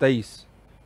23,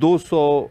200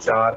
4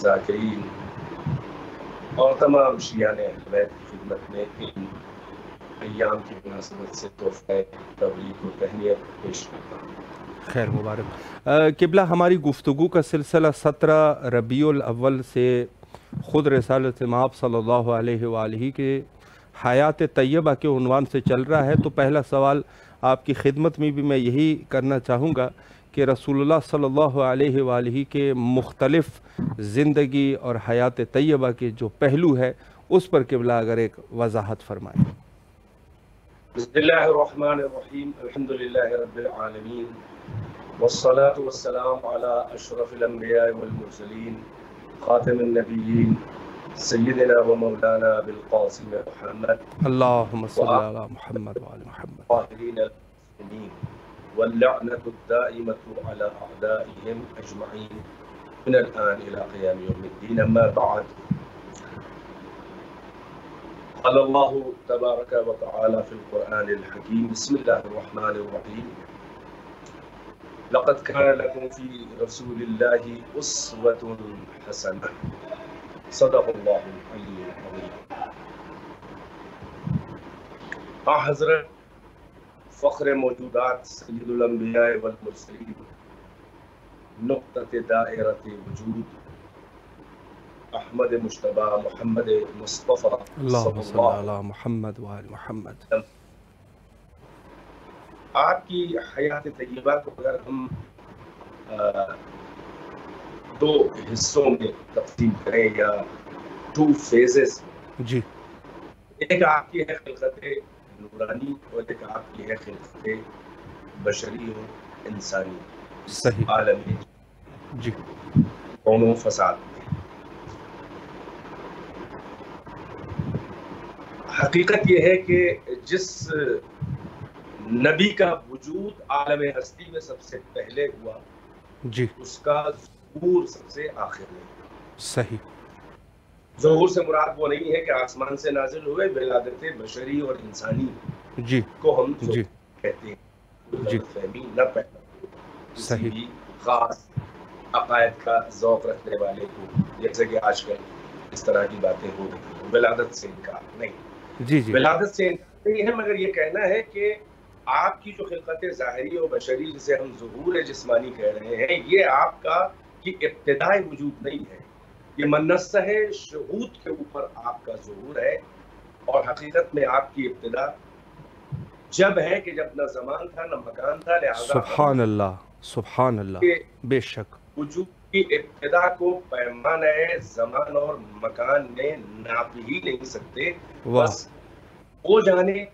ذاکرین اور تمام شیعان اہل بیت کی خدمت میں ان ایام کی مناسبت سے تحفہ تبریک و تہنیت پیش کرتا ہوں۔ خیر مبارک۔ قبلہ، ہماری گفتگو کا سلسلہ 17 ربیع الاول سے خود رسالت مآب صلی اللہ علیہ وآلہ کے حیات طیبہ کے عنوان سے چل رہا ہے، تو پہلا سوال آپ کی خدمت میں بھی میں یہی کرنا چاہوں گا کہ رسول اللہ صلی اللہ علیہ وآلہ کے مختلف زندگی اور حیات طیبہ کے جو پہلو ہے اس پر قبلہ اگر ایک وضاحت فرمائیں۔ بسم اللہ الرحمن الرحیم، الحمدللہ رب العالمین، والصلاة والسلام علی اشرف الانبیاء والمرسلین، خاتم النبیین، سیدنا و مولانا بالقاسم محمد اللہم صلی علی محمد وعلی محمد وآخرین المسلمین، واللعنة الدائمة على أعدائهم أجمعين من الآن إلى قيام يوم الدين، أما بعد، قال الله تبارك وتعالى في القرآن الحكيم، بسم الله الرحمن الرحيم، لقد كان لكم في رسول الله أسوة حسنة، صدق الله العلي العظيم۔ حضرت فخر موجودات سید الانبیاء والمرسلین، نقطۃ دائرۃ وجود، احمد مجتبی محمد مصطفیٰ اللہم صلی صلی اللہ علی محمد وعلی محمد۔ آپ کی حیات طیبہ کو اگر ہم دو حصوں میں تقسیم کریں یا 2 phases، جی ایک آپ کی ہے خلقت نورانی اور ایک آپ کی ہے خلقت بشری و انسانی، صحیح، عالمی جی کون و فساد میں۔ حقیقت یہ ہے کہ جس نبی کا وجود عالم ہستی میں سب سے پہلے ہوا، جی اس کا ظہور سب سے آخر میں۔ صحیح، ظہور سے مراد وہ نہیں ہے کہ آسمان سے نازل ہوئے، ولادت بشری اور انسانی جی کو ہم جی کہتے ہیں، جی فہمی نہ پیدا ہو کسی صحیح، بھی خاص عقائد کا ذوق رکھنے والے کو، جیسے کہ آج کل اس طرح کی باتیں ہو رہی ہیں۔ ولادت سے انکار نہیں، جی جی ولادت سے انکار نہیں ہے، مگر یہ کہنا ہے کہ آپ کی جو خلقت ظاہری و بشری جسے ہم ظہور جسمانی کہہ رہے ہیں، یہ آپ کا کی ابتدائی وجود نہیں ہے، یہ منصہ شہود کے اوپر آپ کا ظہور ہے، اور حقیقت میں آپ کی ابتدا جب ہے کہ جب نہ زمان تھا نہ مکان تھا، لہذا سبحان اللہ، سبحان اللہ، بے شک، وجود کی ابتدا کو پیمانہ زمان اور مکان میں ناپ ہی نہیں سکتے، واہ بس وہ جانے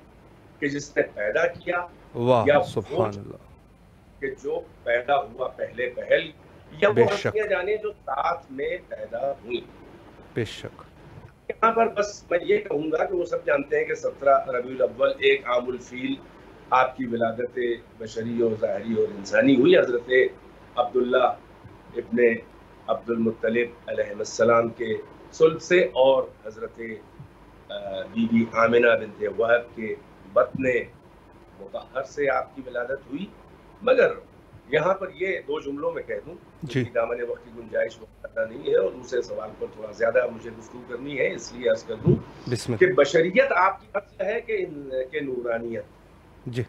کہ جس نے پیدا کیا، واہ یا سبحان اللہ، کہ جو پیدا ہوا پہلے پہل، یا بے وہ شک، ہستیاں جانے جو ساتھ میں پیدا ہوئی۔ بے شک، یہاں پر بس میں یہ کہوں گا کہ وہ سب جانتے ہیں کہ 17 ربیع الاول ایک عام الفیل آپ کی ولادت بشری اور ظاہری اور انسانی ہوئی، حضرت عبداللہ ابن عبد المطلب علیہ السلام کے صلب سے، اور حضرت بی بی آمنہ بنت وہب کے بطن مطہر سے آپ کی ولادت ہوئی۔ مگر یہاں پر یہ 2 جملوں میں کہہ دوں، جی دامن وقت کی گنجائش وقت نہیں ہے، اور دوسرے سوال پر تھوڑا زیادہ مجھے گفتگو کرنی ہے، اس لیے عرض کر دوں بسم کہ اللہ، بشریت آپ کی اصل ہے کہ نورانیت۔ جی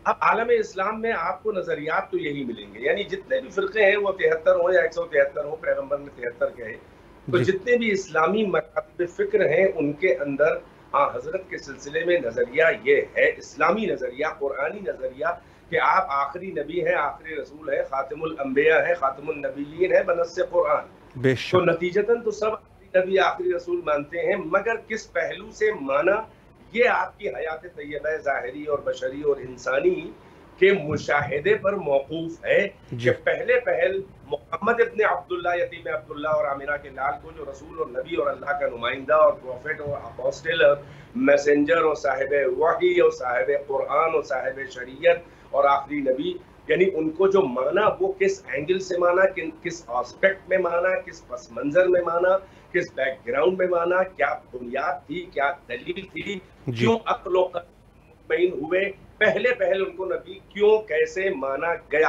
اب عالم اسلام میں آپ کو نظریات تو یہی ملیں گے، یعنی جتنے بھی فرقے ہیں وہ 73 ہوں یا 173 ہوں، پیغمبر نے 73 کہے، تو جی جتنے بھی اسلامی مکاتب فکر ہیں ان کے اندر حضرت کے سلسلے میں نظریہ یہ ہے، اسلامی نظریہ، قرآنی نظریہ، کہ آپ آخری نبی ہیں، آخری رسول ہیں، خاتم الانبیاء ہیں، خاتم النبیین ہیں بنص قرآن۔ بے تو شک، نتیجتاً تو سب آخری نبی آخری رسول مانتے ہیں، مگر کس پہلو سے مانا، یہ آپ کی حیات طیبہ ظاہری اور بشری اور انسانی کے مشاہدے پر موقوف ہے، جی کہ پہلے پہل محمد ابن عبداللہ یتیم عبداللہ اور آمنہ کے لال کو، جو رسول اور نبی اور اللہ کا نمائندہ اور پروفیٹ اور اپوسٹل اور میسنجر اور صاحب وحی اور صاحب قرآن اور صاحب شریعت اور آخری نبی، یعنی ان کو جو مانا وہ کس اینگل سے مانا، کس آسپیکٹ میں مانا، کس پس منظر میں مانا، کس بیک گراؤنڈ میں مانا، کیا بنیاد تھی، کیا دلیل تھی، کیوں عقل و قلب مطمئن ہوئے، پہلے پہل ان کو نبی کیوں کیسے مانا گیا۔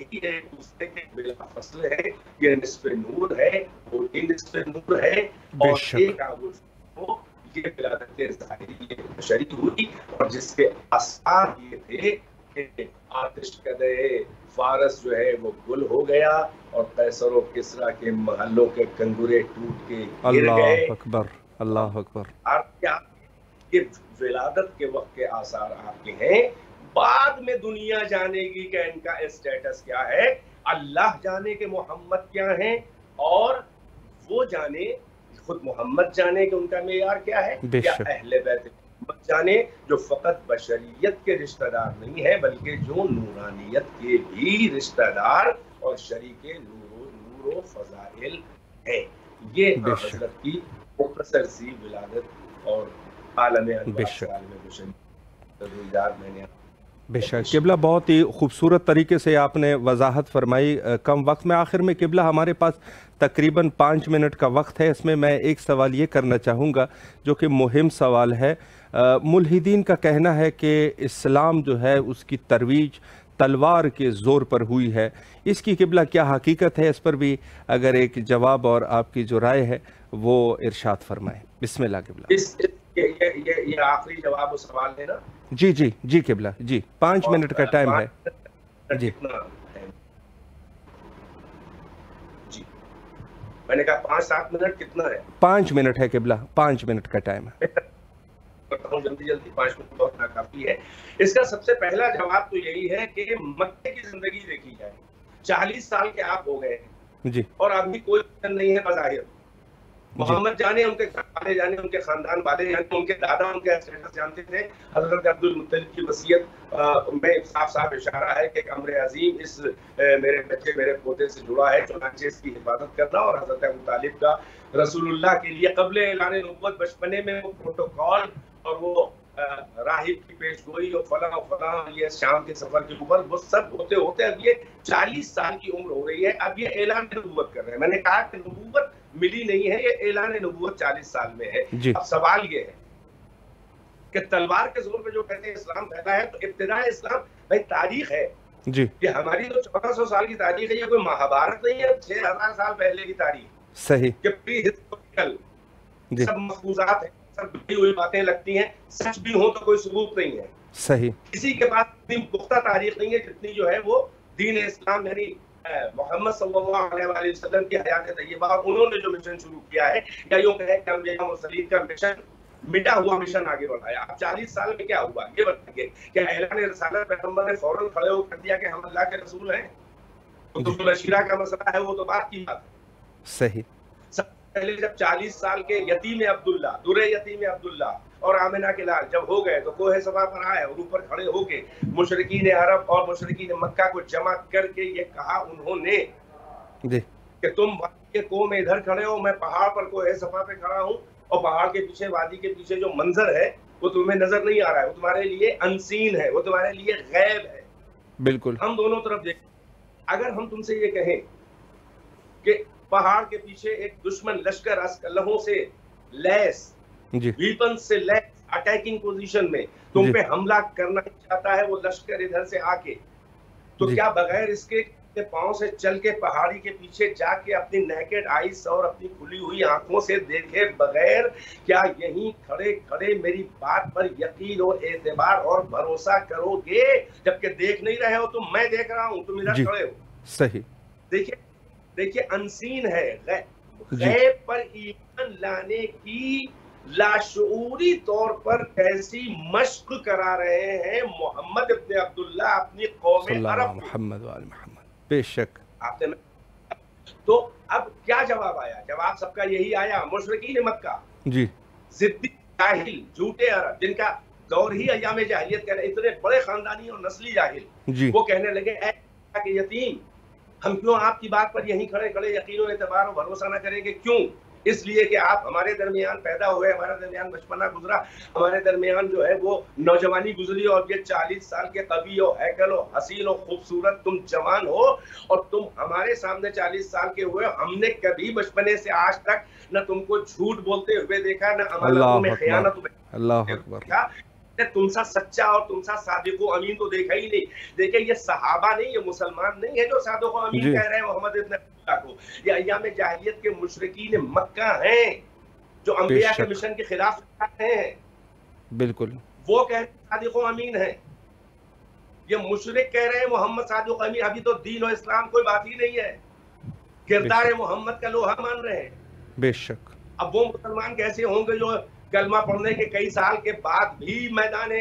یہی ایک دوسرے کے بلا فصل ہے، یہ نصف نور ہے، وہ بھی نصف نور ہے، اور ایک آبو یہ ولادت ظاہری بشری ہوئی، اور جس کے آثار یہ تھے کہ آتش کدے فارس جو ہے وہ گل ہو گیا، اور قیصر و کسریٰ کے محلوں کے کنگورے ٹوٹ کے گر گئے۔ اللہ اکبر، اللہ اکبر۔ یہ ولادت کے وقت کے آثار آپ کے ہیں، بعد میں دنیا جانے گی کہ ان کا اسٹیٹس کیا ہے، اللہ جانے کہ محمد کیا ہیں، اور وہ جانے، خود محمد جانے کہ ان کا معیار کیا ہے، یا اہل بیت محمد جانے جو فقط بشریت کے رشتہ دار نہیں ہے بلکہ جو نورانیت کے بھی رشتہ دار اور شریک نور و فضائل ہے۔ یہ حضرت کی مختصر سی ولادت اور عالم بے شک قبلہ بہت ہی خوبصورت طریقے سے آپ نے وضاحت فرمائی۔ کم وقت میں آخر میں قبلہ ہمارے پاس تقریباً 5 منٹ کا وقت ہے، اس میں میں ایک سوال یہ کرنا چاہوں گا جو کہ مہم سوال ہے۔ ملحدین کا کہنا ہے کہ اسلام جو ہے اس کی ترویج تلوار کے زور پر ہوئی ہے، اس کی قبلہ کیا حقیقت ہے؟ اس پر بھی اگر ایک جواب اور آپ کی جو رائے ہے وہ ارشاد فرمائیں۔ بسم اللہ قبلہ۔ یہ آخری جواب اس سوال ہے نا؟ جی جی جی قبلہ جی، 5 منٹ کا ٹائم ہے جی۔ جی میں نے کہا 5-7 منٹ کتنا ہے؟ 5 منٹ ہے قبلہ، 5 منٹ کا ٹائم ہے۔ جلدی جلدی 5 منٹ بہت ناکافی ہے۔ اس کا سب سے پہلا جواب تو یہی ہے کہ مکے کی زندگی دیکھی جائے، 40 سال کے آپ ہو گئے جی، اور ابھی کوئی نہیں ہے بظاہر۔ محمد جانے، ان کے گھر والے جانے، ان کے خاندان والے جانے، ان کے دادا ان کے اسٹیٹس جانتے تھے۔ حضرت عبد المطلب کی وصیت میں صاف صاف اشارہ ہے کہ امر عظیم اس میرے بچے میرے پوتے سے جڑا ہے، چنانچہ اس کی حفاظت کرنا۔ اور حضرت ابو طالب کا رسول اللہ کے لیے قبل اعلان نبوت بچپنے میں وہ پروٹوکال اور وہ راہب کی پیش گوئی اور فلاں فلاں یہ شام کے سفر کے اوپر وہ سب ہوتے ہوتے اب یہ 40 سال کی عمر ہو رہی ہے، اب یہ اعلان نبوت کر رہے ہیں۔ میں نے کہا کہ نبوت ملی نہیں ہے، یہ اعلان نبوت 40 سال میں ہے۔ اب سوال یہ ہے کہ تلوار کے زور پہ جو کہتے ہیں اسلام پھیلا ہے، تو ابتداء اسلام بھائی تاریخ ہے جی، یہ ہماری تو 1400 سال کی تاریخ ہے، یہ کوئی مہابھارت نہیں ہے 6000 سال پہلے کی تاریخ صحیح کہ پری ہسٹوریکل سب محفوظات ہیں، سب بڑی ہوئی باتیں لگتی ہیں، سچ بھی ہوں تو کوئی ثبوت نہیں ہے۔ صحیح کسی کے پاس اتنی پختہ تاریخ نہیں ہے جتنی جو ہے وہ دین اسلام یعنی محمد صلی اللہ علیہ وآلہ وسلم کی حیات طیبہ اور انہوں نے جو مشن شروع کیا ہے، یا یوں کہیں کہ انبیاء مرسلین کا مشن مٹا ہوا مشن آگے بڑھایا۔ اب 40 سال میں کیا ہوا یہ بتائیے؟ کہ اعلان رسالت پیغمبر نے فوراً کھڑے ہو کر دیا کہ ہم اللہ کے رسول ہیں؟ تو العشیرہ کا مسئلہ ہے، وہ تو بات کی بات ہے۔ صحیح پہلے جب 40 سال کے یتیم عبداللہ، درے یتیم عبداللہ اور آمنہ کے لال جب ہو گئے تو کوہ صفا پر آئے اور اوپر کھڑے ہو کے مشرکین عرب اور مشرکین مکہ کو جمع کر کے یہ کہا انہوں نے کہ تم وادی کے کوہ میں ادھر کھڑے ہو، میں پہاڑ پر کوہ صفا پہ کھڑا ہوں، اور پہاڑ کے پیچھے وادی کے پیچھے جو منظر ہے وہ تمہیں نظر نہیں آ رہا ہے، وہ تمہارے لیے انسین ہے، وہ تمہارے لیے غیب ہے۔ بالکل ہم دونوں طرف دیکھیں، اگر ہم تم سے یہ کہیں کہ پہاڑ کے پیچھے ایک دشمن لشکر اسلحوں سے لیس، ویپن سے لیس اٹیکنگ پوزیشن میں تم پہ حملہ کرنا چاہتا ہے، وہ لشکر ادھر سے آ کے، تو کیا بغیر اس کے پاؤں سے چل کے پہاڑی کے پیچھے جا کے اپنی نیکڈ آئیز اور اپنی کھلی ہوئی آنکھوں سے دیکھے بغیر کیا یہیں کھڑے کھڑے میری بات پر یقین اور اعتبار اور بھروسہ کرو گے؟ جبکہ دیکھ نہیں رہے ہو تم، میں دیکھ رہا ہوں، تم ادھر کھڑے ہو۔ صحیح دیکھیے انسین ہے، غیب پر ایمان لانے کی لاشعوری طور پر کیسی مشق کرا رہے ہیں محمد ابن عبداللہ اپنی قوم عرب محمد وآل محمد۔ بے شک آپ نے تو اب کیا جواب آیا؟ جواب سب کا یہی آیا، مشرکین مکہ جی ضدی جاہل جھوٹے عرب جن کا دور ہی ایام جاہلیت کہہ رہے، اتنے بڑے خاندانی اور نسلی جاہل، وہ کہنے لگے اے کہ یتیم ہم کیوں آپ کی بات پر یہیں کھڑے کھڑے یقین و اعتبار و بھروسہ نہ کریں گے؟ کیوں؟ اس لیے کہ آپ ہمارے درمیان پیدا ہوئے، ہمارے درمیان بچپنا گزرا، ہمارے درمیان جو ہے وہ نوجوانی گزری، اور یہ 40 سال کے قوی و ہیکل و حسین و خوبصورت تم جوان ہو، اور تم ہمارے سامنے 40 سال کے ہوئے، ہم نے کبھی بچپنے سے آج تک نہ تم کو جھوٹ بولتے ہوئے دیکھا، نہ امانتوں میں خیانت ہوئے۔ اللہ اکبر۔ تم سا سچا اور تم سا صادق و امین تو دیکھا ہی نہیں. دیکھیں یہ صحابہ نہیں، یہ مسلمان نہیں ہے جو صادق و امین کہہ رہے ہیں محمد ابن عبداللہ کو. یہ ایام جاہلیت کے مشرکین مکہ ہیں جو انبیاء کے مشن کے خلاف ہیں. بالکل وہ کہہ رہے ہیں صادق و امین ہے. یہ مشرک کہہ رہے ہیں محمد صادق و امین. ابھی تو دین و اسلام کوئی بات ہی نہیں ہے، کردار محمد کا لوہا مان رہے ہیں. بے شک. اب وہ مسلمان کیسے ہوں گے جو کلمہ پڑھنے کے کئی سال کے بعد بھی میدان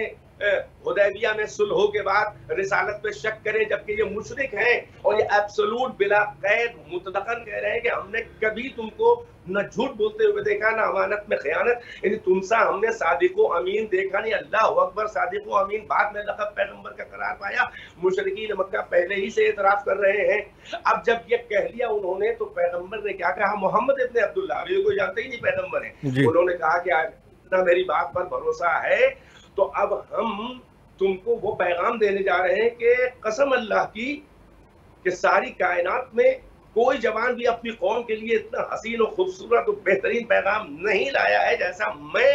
حدیبیہ میں صلح کے بعد رسالت پہ شک کریں، جبکہ یہ مشرک ہیں اور یہ ایبسولوٹ بلا قید مطلقاً کہہ رہے ہیں کہ ہم نے کبھی تم کو نہ جھوٹ بولتے ہوئے دیکھا، نہ امانت میں خیانت. یعنی تم سا ہم نے صادق و امین دیکھا نہیں. اللہ اکبر. صادق و امین بعد میں لقب پیغمبر کا قرار پایا. مشرکین مکہ پہلے ہی سے اعتراف کر رہے ہیں. اب جب یہ کہہ لیا انہوں نے تو پیغمبر نے کیا کہا؟ محمد ابن عبداللہ، یہ کوئی جانتے ہی نہیں پیغمبر ہیں. انہوں نے کہا کہ اتنا میری بات پر بھروسہ ہے تو اب ہم تم کو وہ پیغام دینے جا رہے ہیں کہ قسم اللہ کی کہ ساری کائنات میں کوئی جوان بھی اپنی قوم کے لیے اتنا حسین و خوبصورت و بہترین پیغام نہیں لایا ہے جیسا میں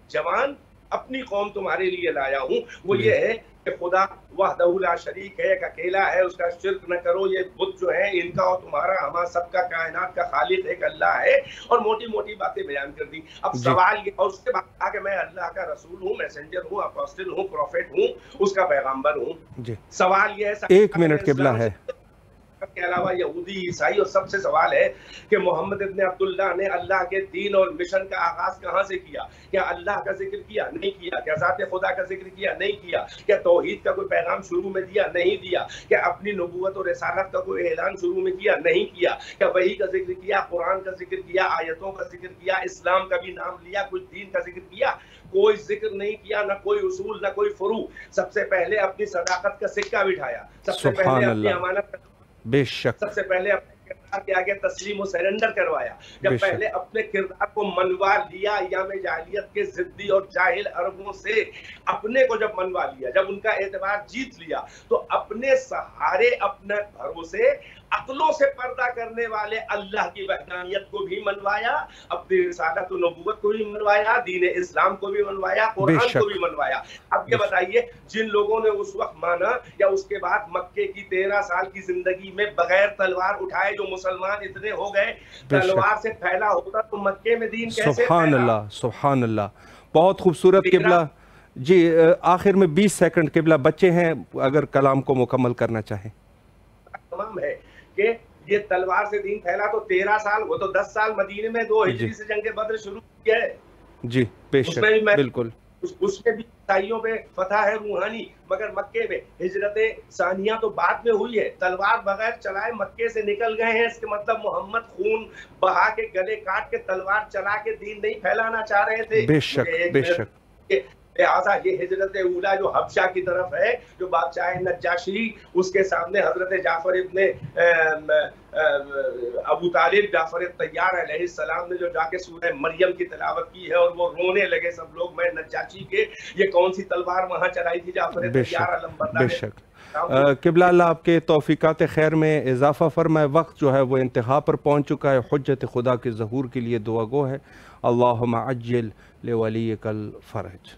جوان اپنی قوم تمہارے لیے لایا ہوں. وہ یہ ہے کہ خدا وحدہ لا شریک ہے، ایک اکیلا ہے، اس کا شرک نہ کرو. یہ بت جو ہیں ان کا اور تمہارا ہمارا سب کا کائنات کا خالق ایک اللہ ہے. اور موٹی موٹی باتیں بیان کر دی. اب سوال یہ، اور اس کے بعد کہا کہ میں اللہ کا رسول ہوں، میسنجر ہوں، اپوسٹل ہوں، پروفیٹ ہوں، اس کا پیغمبر ہوں. سوال یہ ہے، 1 منٹ قبلہ ہے کے علاوہ یہودی عیسائی، اور سب سے سوال ہے کہ محمد ابن عبداللہ نے اللہ کے دین اور مشن کا آغاز کہاں سے کیا؟ کیا اللہ کا ذکر کیا؟ نہیں کیا. کیا ذات خدا کا ذکر کیا؟ نہیں کیا. کیا توحید کا کوئی پیغام شروع میں دیا؟ نہیں دیا. کیا اپنی نبوت اور رسالت کا کوئی اعلان شروع میں کیا؟ نہیں کیا. کیا وحی کا ذکر کیا؟ قرآن کا ذکر کیا؟ آیتوں کا ذکر کیا؟ اسلام کا بھی نام لیا؟ کچھ دین کا ذکر کیا؟ کوئی ذکر نہیں کیا. نہ کوئی اصول، نہ کوئی فروع. سب سے پہلے اپنی صداقت کا سکہ بٹھایا. سب سے پہلے اپنی امانت کا، بے شک، سب سے پہلے اپنے کردار کے آگے تسلیم و سرنڈر کروایا. جب پہلے اپنے کردار کو منوا لیا ایام جاہلیت کے ضدی اور جاہل عربوں سے، اپنے کو جب منوا لیا، جب ان کا اعتبار جیت لیا، تو اپنے سہارے، اپنے بھروسے، عقلوں سے پردہ کرنے والے اللہ کی وحدانیت کو بھی منوایا، اپنی رسالت و نبوت کو بھی منوایا، دین اسلام کو بھی منوایا، قرآن کو بھی منوایا. اب یہ بتائیے، جن لوگوں نے اس وقت مانا یا اس کے بعد مکے کی 13 سال کی زندگی میں بغیر تلوار اٹھائے جو مسلمان اتنے ہو گئے، تلوار سے پھیلا ہوتا تو مکے میں دین کیسے سبحان اللہ، سبحان اللہ. بہت خوبصورت. قبلہ جی آخر میں 20 سیکنڈ. قبلہ بچے ہیں اگر کلام کو مکمل کرنا چاہیں. تمام ہے کہ یہ تلوار سے دین پھیلا تو 13 سال، وہ تو 10 سال مدینے میں 2 ہجری سے جنگ بدر شروع کیا ہے. جی بے شک، بالکل. اس میں بھی عیسائیوں پہ فتح ہے روحانی، مگر مکے میں ہجرت ثانیہ تو بعد میں ہوئی ہے. تلوار بغیر چلائے مکے سے نکل گئے ہیں، اس کے مطلب محمد خون بہا کے گلے کاٹ کے تلوار چلا کے دین نہیں پھیلانا چاہ رہے تھے. بے شک، بے شک. لہٰذا یہ ہجرت اولا جو حبشہ کی طرف ہے، جو بادشاہ نجاشی، اس کے سامنے حضرت جعفر ابن ابو طالب، جعفر طیار علیہ السلام نے جو جا کے سورہ مریم کی تلاوت کی ہے اور وہ رونے لگے سب لوگ، میں نجاشی کے یہ کون سی تلوار وہاں چلائی تھی جعفر طیار علمبردار نے. بے شک. قبلہ اللہ آپ کے توفیقات خیر میں اضافہ فرمائے. وقت جو ہے وہ انتہا پر پہنچ چکا ہے. حجت خدا کے ظہور کے لیے دعا گو ہے. اللہم عجل لولیک الفرج.